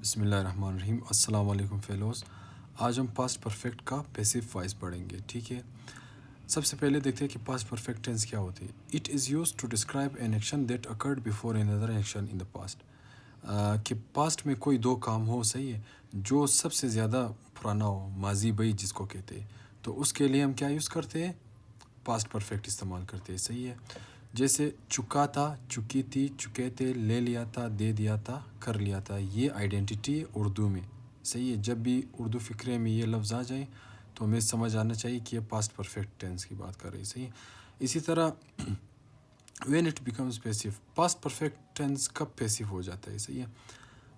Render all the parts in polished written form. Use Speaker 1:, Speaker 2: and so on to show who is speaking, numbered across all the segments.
Speaker 1: बिस्मिल्लाहिर्रहमानिर्रहीम। अस्सलाम वालेकुम फेलोज़। आज हम पास्ट परफेक्ट का पैसिव वॉइस पढ़ेंगे, ठीक है। सबसे पहले देखते हैं कि पास्ट परफेक्ट टेंस क्या होती है। It is used to describe an action that occurred before another action in the past. कि पास्ट में कोई दो काम हो, सही है, जो सबसे ज़्यादा पुराना हो, माजी बई जिसको कहते हैं, तो उसके लिए हम क्या यूज़ करते हैं, पास्ट परफेक्ट इस्तेमाल करते हैं, सही है। जैसे चुका था, चुकी थी, चुके थे, ले लिया था, दे दिया था, कर लिया था, ये आइडेंटिटी उर्दू में, सही है। जब भी उर्दू फ़िक्रे में ये लफ्ज़ आ जाए तो हमें समझ आना चाहिए कि ये पास्ट परफेक्ट टेंस की बात कर रही है, सही है। इसी तरह when it becomes passive, past perfect tense कब पैसिव हो जाता है, सही है।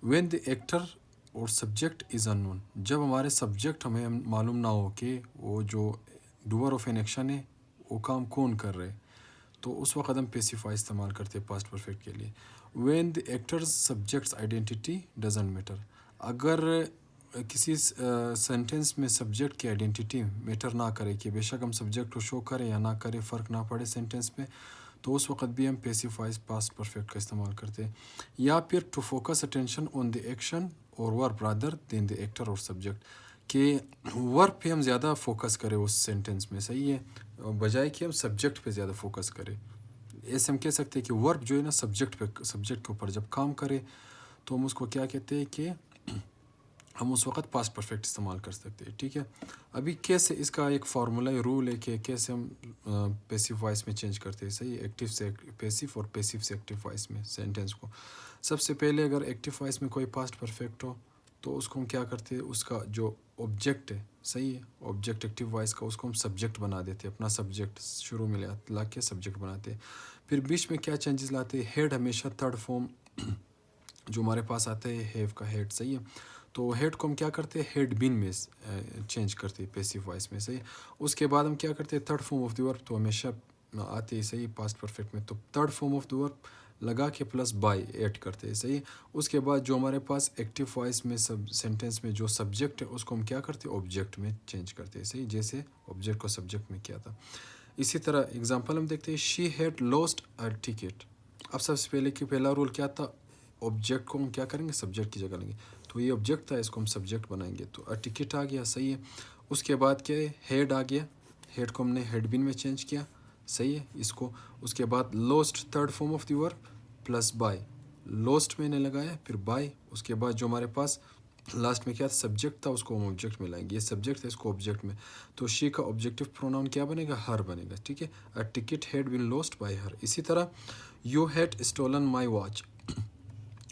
Speaker 1: व्हेन द एक्टर और सब्जेक्ट इज़ अननोन, जब हमारे सब्जेक्ट हमें मालूम ना हो कि वो जो डूअर ऑफ एन एक्शन है वो काम कौन कर रहे हैं, तो उस वक्त हम पेसिफाई इस्तेमाल करते हैं पास्ट परफेक्ट के लिए। When the actors subjects identity doesn't matter, अगर किसी सेंटेंस में सब्जेक्ट की आइडेंटिटी मैटर ना करे, कि बेशक हम सब्जेक्ट को शो करें या ना करें, फ़र्क ना पड़े सेंटेंस में, तो उस वक्त भी हम पेसिफाइज पास्ट परफेक्ट का इस्तेमाल करते हैं। या फिर to focus attention on the action और verb rather than the actor और सब्जेक्ट, कि वर्ब पे हम ज़्यादा फोकस करें उस सेंटेंस में, सही है, बजाय कि हम सब्जेक्ट पे ज़्यादा फोकस करें। ऐसे हम कह सकते हैं कि वर्ब जो है ना सब्जेक्ट के ऊपर जब काम करे तो हम उसको क्या कहते हैं कि हम उस वक्त पास्ट परफेक्ट इस्तेमाल कर सकते हैं, ठीक है। अभी कैसे इसका एक फार्मूला रूल है कि कैसे हम पैसिव वॉइस में चेंज करते हैं, सही, एक्टिव से पैसिव और पैसिव से एक्टिव वॉइस में सेंटेंस को। सबसे पहले अगर एक्टिव वॉइस में कोई पास्ट परफेक्ट हो तो उसको हम क्या करते हैं, उसका जो ऑब्जेक्ट है, सही है, ऑब्जेक्ट एक्टिव वॉइस का, उसको हम सब्जेक्ट बना देते हैं, अपना सब्जेक्ट शुरू में ला के सब्जेक्ट बनाते हैं। फिर बीच में क्या चेंजेस लाते हैं, हेड हमेशा थर्ड फॉर्म जो हमारे पास आता है हैव का हेड, सही है, तो हेड को हम क्या करते हैं, हेड बिन में चेंज करते हैं पैसिव वॉइस में, सही। उसके बाद हम क्या करते हैं, third form of the verb तो हमेशा आते हैं, सही, पास्ट परफेक्ट में, तो third form of the verb लगा के प्लस बाय ऐड करते हैं, सही। उसके बाद जो हमारे पास एक्टिव वॉइस में सब सेंटेंस में जो सब्जेक्ट है उसको हम क्या करते हैं, ऑब्जेक्ट में चेंज करते हैं, सही, जैसे ऑब्जेक्ट को सब्जेक्ट में किया था। इसी तरह एग्जांपल हम देखते हैं, she had lost a ticket. अब सबसे पहले कि पहला रूल क्या था, ऑब्जेक्ट को हम क्या करेंगे, सब्जेक्ट की जगह लेंगे, तो ये ऑब्जेक्ट था, इसको हम सब्जेक्ट बनाएंगे, तो अ टिकट आ गया, सही है। उसके बाद क्या है, हेड आ गया, हेड को हमने हेड बिन में चेंज किया, सही है, इसको। उसके बाद lost third form of the verb plus by, lost मैंने लगाया, फिर बाय, उसके बाद जो हमारे पास लास्ट में क्या था, सब्जेक्ट था, उसको हम ऑब्जेक्ट में लाएंगे, ये सब्जेक्ट था, इसको ऑब्जेक्ट में, तो शी का ऑब्जेक्टिव प्रोनाउन क्या बनेगा, हर बनेगा, ठीक है। A ticket had been lost by her. इसी तरह you had stolen my watch.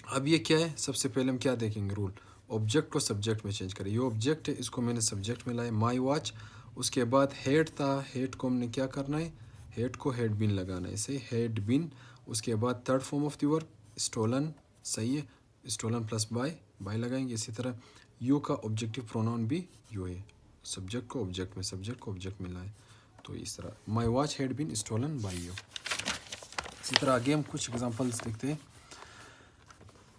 Speaker 1: अब ये क्या है, सबसे पहले हम क्या देखेंगे रूल, ऑब्जेक्ट को सब्जेक्ट में चेंज करें, ये ऑब्जेक्ट है, इसको मैंने सब्जेक्ट में लाया, माई वॉच। उसके बाद हेड था, हेड को हमने क्या करना है, हेड को हेड बिन लगाना है, सही, हेड बिन। उसके बाद third form of the verb stolen, सही है, स्टोलन प्लस बाय लगाएंगे। इसी तरह यू का ऑब्जेक्टिव प्रोनाउन भी यू है, सब्जेक्ट को ऑब्जेक्ट में, सब्जेक्ट को ऑब्जेक्ट में लाए, तो इस तरह my watch had been stolen by you. इसी तरह आगे हम कुछ एग्जांपल्स देखते हैं।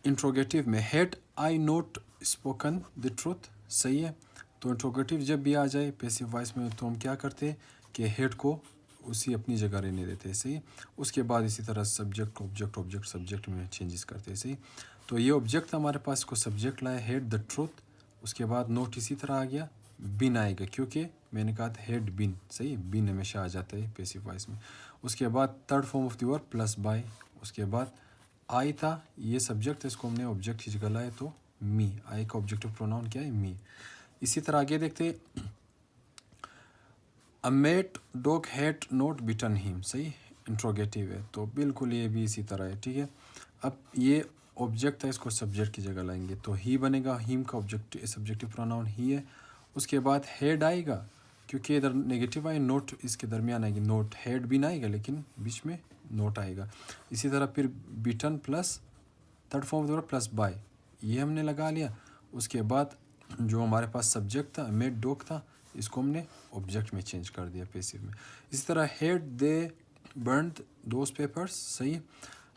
Speaker 1: इंट्रोगेटिव में had I note spoken the truth, सही है, तो इंट्रोगेटिव जब भी आ जाए पैसिव वॉइस में तो हम क्या करते हैं कि हेड को उसी अपनी जगह रहने देते हैं, सही। उसके बाद इसी तरह सब्जेक्ट ऑब्जेक्ट ऑब्जेक्ट सब्जेक्ट में चेंजेस करते हैं, सही। तो ये ऑब्जेक्ट था हमारे पास, को सब्जेक्ट लाया हेड द ट्रूथ। उसके बाद नोट इसी तरह आ गया, बिन आएगा क्योंकि मैंने कहा था हेड बिन, सही, बिन हमेशा आ जाता है पैसिव वॉइस में। उसके बाद third form of the verb plus by. उसके बाद आई था, ये सब्जेक्ट है, इसको हमने ऑब्जेक्ट की जगह लाया, तो मी, आई का ऑब्जेक्टिव प्रोनाउन क्या है, मी। इसी तरह आगे देखते हैं, a mad dog had not bitten him, सही, इंट्रोगेटिव है, तो बिल्कुल ये भी इसी तरह है, ठीक है। अब ये ऑब्जेक्ट है, इसको सब्जेक्ट की जगह लाएंगे, तो ही बनेगा, हिम का ऑब्जेक्ट सब्जेक्टिव प्रोनाउन ही है। उसके बाद हेड आएगा, क्योंकि इधर नेगेटिव आए, नोट इसके दरमियान आएगी, नोट हेड भी ना आएगा लेकिन बीच में नोट आएगा। इसी तरह फिर bitten plus third form of the plus by, ये हमने लगा लिया। उसके बाद जो हमारे पास सब्जेक्ट था मेड डॉग था, इसको हमने ऑब्जेक्ट में चेंज कर दिया पैसिव में। इसी तरह head they burned those papers, सही।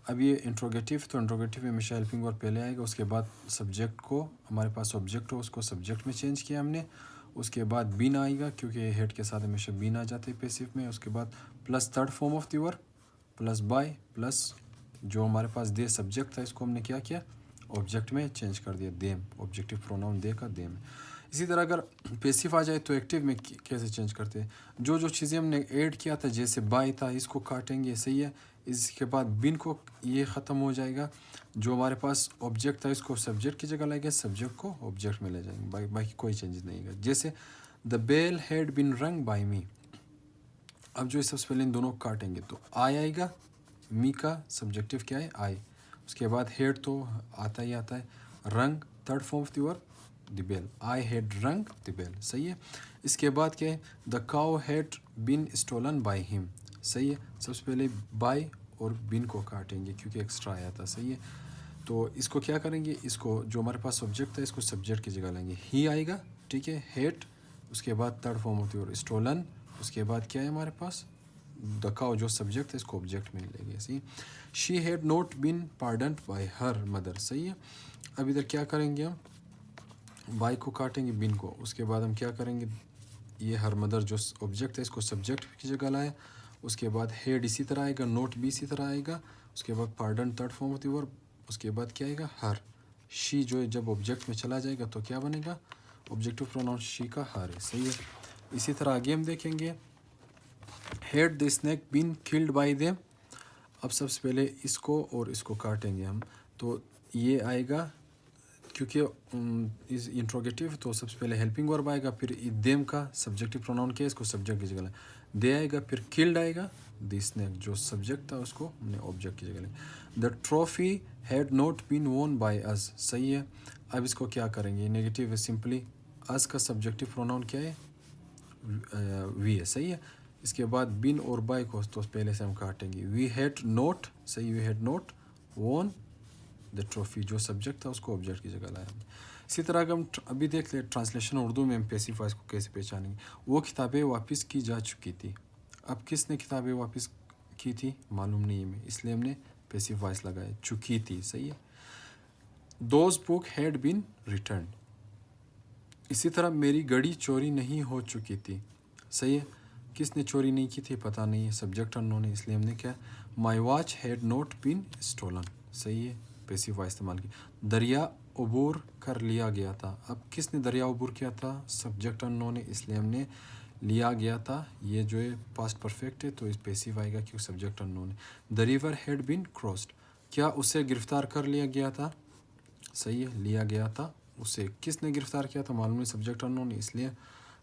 Speaker 1: अब ये इंट्रोगेटिव, तो इंट्रोगेटिव में हमेशा हेल्पिंग वर्ब पहले आएगा, उसके बाद सब्जेक्ट को, हमारे पास ऑब्जेक्ट हो उसको सब्जेक्ट में चेंज किया हमने। उसके बाद बीन आएगा क्योंकि हेड के साथ हमेशा बीन आ जाते हैं पैसिव में। उसके बाद plus third form of the verb plus by plus जो हमारे पास दे सब्जेक्ट था, इसको हमने क्या किया, ऑब्जेक्ट में चेंज कर दिया देम, ऑब्जेक्टिव प्रोनाउन दे का देम। इसी तरह अगर पैसिव आ जाए तो एक्टिव में कैसे चेंज करते हैं, जो जो चीज़ें हमने ऐड किया था, जैसे बाय था, इसको काटेंगे, सही है। इसके बाद बिन को ये ख़त्म हो जाएगा, जो हमारे पास ऑब्जेक्ट था इसको सब्जेक्ट की जगह लाएंगे, सब्जेक्ट को ऑब्जेक्ट में ले जाएंगे, बाकी कोई चेंजेस नहीं है। जैसे द बेल हैड बिन रंग बाय मी, अब जो सबसे पहले इन दोनों को काटेंगे तो आई आएगा, मी का सब्जेक्टिव क्या है आई, उसके बाद हेड तो आता ही आता है, rung third form of the verb the bell, I had rung the bell, सही है। इसके बाद क्या है, the cow had been stolen by him, सही है। सबसे पहले बाय और बिन को काटेंगे क्योंकि एक्स्ट्रा आया था, सही है। तो इसको क्या करेंगे, इसको जो हमारे पास सब्जेक्ट था इसको सब्जेक्ट की जगह लेंगे, ही आएगा, ठीक है, हेड, उसके बाद third form of the verb stolen, उसके बाद क्या है हमारे पास द काउ जो सब्जेक्ट है इसको ऑब्जेक्ट में लेंगे, सही। She had not been pardoned by her mother, सही है। अब इधर क्या करेंगे हम, बाय को काटेंगे बिन को, उसके बाद हम क्या करेंगे, ये हर मदर जो ऑब्जेक्ट है इसको सब्जेक्ट की जगह लाया, उसके बाद हेड इसी तरह आएगा, नोट भी इसी तरह आएगा, उसके बाद pardon third form of the verb, उसके बाद क्या आएगा हर, शी जो है जब ऑब्जेक्ट में चला जाएगा तो क्या बनेगा, ऑब्जेक्टिव प्रोनाउन शी का हर है, सही है। इसी तरह आगे हम देखेंगे, had the snake been killed by them, अब सबसे पहले इसको और इसको काटेंगे हम, तो ये आएगा क्योंकि इस इंट्रोगेटिव तो सबसे पहले हेल्पिंग वर्ब आएगा, फिर देम का सब्जेक्टिव प्रोनाउन क्या है इसको सब्जेक्ट की जगह दे आएगा, फिर किल्ड आएगा, द स्नैक जो सब्जेक्ट था उसको हमने ऑब्जेक्ट की जगह ले। The trophy had not been won by us, सही है। अब इसको क्या करेंगे, नेगेटिव है, सिंपली अस का सब्जेक्टिव प्रोनाउन क्या है वी है, सही है। इसके बाद बिन और बाय को तो पहले से हम काटेंगे, वी हैड नोट, सही, we had not won the trophy जो सब्जेक्ट था उसको ऑब्जेक्ट की जगह लाया। इसी तरह अगर हम अभी देख ले ट्रांसलेशन उर्दू में हम पैसिव वॉइस को कैसे पहचानेंगे, वो किताबें वापस की जा चुकी थी, अब किसने किताबें वापस की थी मालूम नहीं है, इसलिए हमने पैसिव वॉइस लगाया, चुकी थी, सही है। Those book had been return, इसी तरह मेरी घड़ी चोरी नहीं हो चुकी थी, सही है। किसने चोरी नहीं की थी पता नहीं है, सब्जेक्ट अननोन है, इसलिए हमने क्या, my watch had not been stolen, सही है, पैसिव वॉइस इस्तेमाल की। दरिया अबूर कर लिया गया था, अब किसने दरिया अबूर किया था, सब्जेक्ट अननोन है, इसलिए हमने लिया गया था, ये जो है पास्ट परफेक्ट है तो इस पैसिव आएगा क्योंकि सब्जेक्ट अननोन है। The river had been crossed, क्या उसे गिरफ्तार कर लिया गया था, सही है, लिया गया था, उसे किसने गिरफ्तार किया था मालूम नहीं, सब्जेक्ट अननोन, इसलिए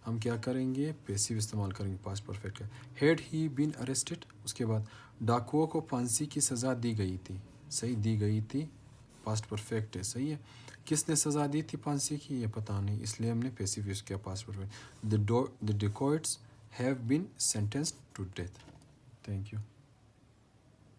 Speaker 1: हम क्या करेंगे पैसिव इस्तेमाल करेंगे पास्ट परफेक्ट का। हैड ही बीन अरेस्टेड, उसके बाद डाकुओं को फांसी की सज़ा दी गई थी, सही, दी गई थी, पास्ट परफेक्ट है, सही है। किसने सज़ा दी थी फांसी की ये पता नहीं, इसलिए हमने पैसिव यूज़ किया past perfect. The dacoits have been sentenced to death. Thank you.